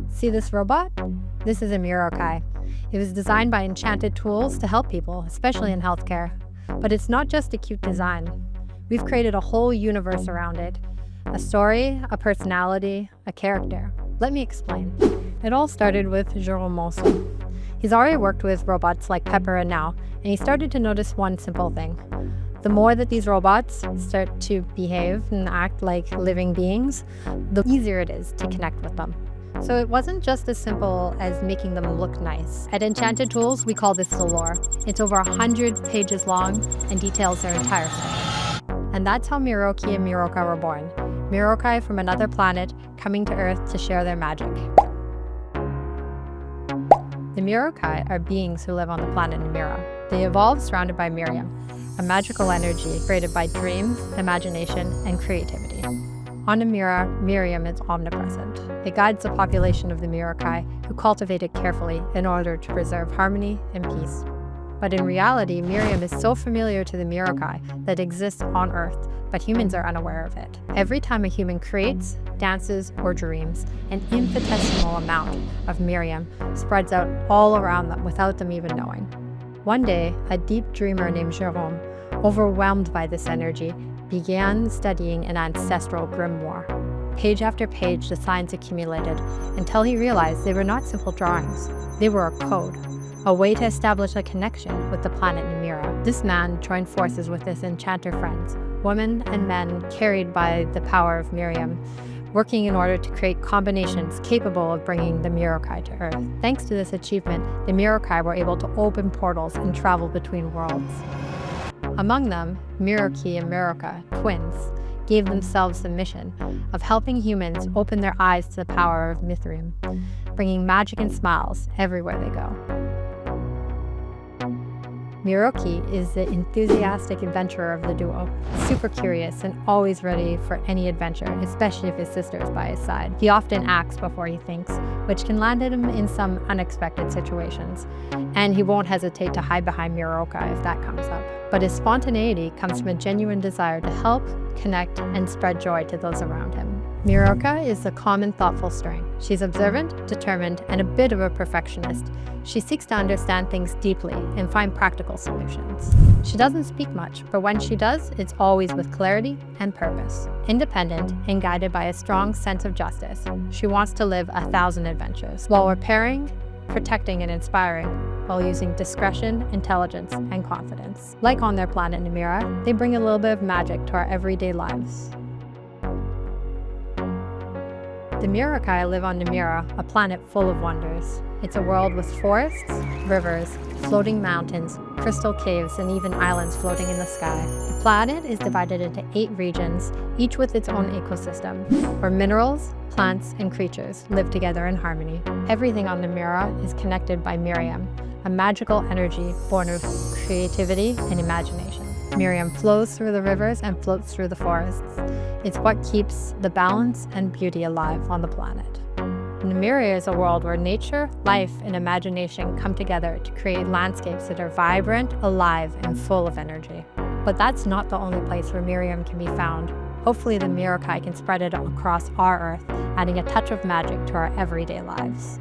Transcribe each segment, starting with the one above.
See this robot? This is a Mirokaï. It was designed by Enchanted Tools to help people, especially in healthcare. But it's not just a cute design. We've created a whole universe around it. A story, a personality, a character. Let me explain. It all started with Jérôme Monceaux. He's already worked with robots like Pepper and Now, and he started to notice one simple thing. The more that these robots start to behave and act like living beings, the easier it is to connect with them. So it wasn't just as simple as making them look nice. At Enchanted Tools, we call this the lore. It's over 100 pages long and details their entire story. And that's how Miroki and Miroka were born. Mirokaï from another planet coming to Earth to share their magic. The Mirokaï are beings who live on the planet Nimira. They evolved surrounded by Mirium, a magical energy created by dreams, imagination, and creativity. On Nimira, Mirium is omnipresent. It guides the population of the Mirokaï, who cultivate it carefully in order to preserve harmony and peace. But in reality, Mirium is so familiar to the Mirokaï that it exists on Earth, but humans are unaware of it. Every time a human creates, dances, or dreams, an infinitesimal amount of Mirium spreads out all around them without them even knowing. One day, a deep dreamer named Jérôme, overwhelmed by this energy, began studying an ancestral grimoire. Page after page, the signs accumulated until he realized they were not simple drawings. They were a code, a way to establish a connection with the planet Nimira. This man joined forces with his enchanter friends, women and men carried by the power of Mirium, working in order to create combinations capable of bringing the Mirokaï to Earth. Thanks to this achievement, the Mirokaï were able to open portals and travel between worlds. Among them, Miroki and Miroka, twins, gave themselves the mission of helping humans open their eyes to the power of Mirium, bringing magic and smiles everywhere they go. Miroki is the enthusiastic adventurer of the duo, super curious and always ready for any adventure, especially if his sister is by his side. He often acts before he thinks, which can land him in some unexpected situations. And he won't hesitate to hide behind Miroka if that comes up. But his spontaneity comes from a genuine desire to help, connect, and spread joy to those around him. Miroka is a common thoughtful string. She's observant, determined, and a bit of a perfectionist. She seeks to understand things deeply and find practical solutions. She doesn't speak much, but when she does, it's always with clarity and purpose. Independent and guided by a strong sense of justice, she wants to live 1,000 adventures while repairing, protecting, and inspiring, while using discretion, intelligence, and confidence. Like on their planet Nimira, they bring a little bit of magic to our everyday lives. The Mirokaï live on Nimira, a planet full of wonders. It's a world with forests, rivers, floating mountains, crystal caves, and even islands floating in the sky. The planet is divided into 8 regions, each with its own ecosystem, where minerals, plants, and creatures live together in harmony. Everything on Nimira is connected by Mirium, a magical energy born of creativity and imagination. Mirium flows through the rivers and floats through the forests. It's what keeps the balance and beauty alive on the planet. Nimira is a world where nature, life, and imagination come together to create landscapes that are vibrant, alive, and full of energy. But that's not the only place where Mirium can be found. Hopefully the Mirokaï can spread it across our Earth, adding a touch of magic to our everyday lives.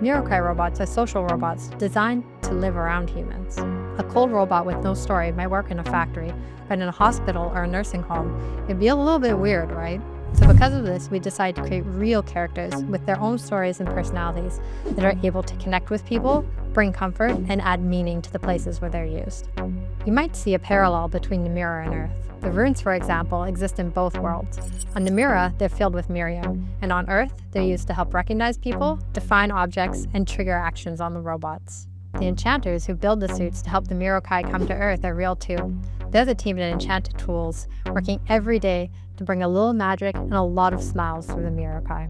Mirokaï robots are social robots designed to live around humans. A cold robot with no story might work in a factory, but in a hospital or a nursing home, it'd be a little bit weird, right? So because of this, we decided to create real characters with their own stories and personalities that are able to connect with people, bring comfort, and add meaning to the places where they're used. You might see a parallel between Nimira and Earth. The runes, for example, exist in both worlds. On Nimira, they're filled with Mirium, and on Earth, they're used to help recognize people, define objects, and trigger actions on the robots. The enchanters who build the suits to help the Mirokaï come to Earth are real too. They're the team at Enchanted Tools, working every day to bring a little magic and a lot of smiles through the Mirokaï.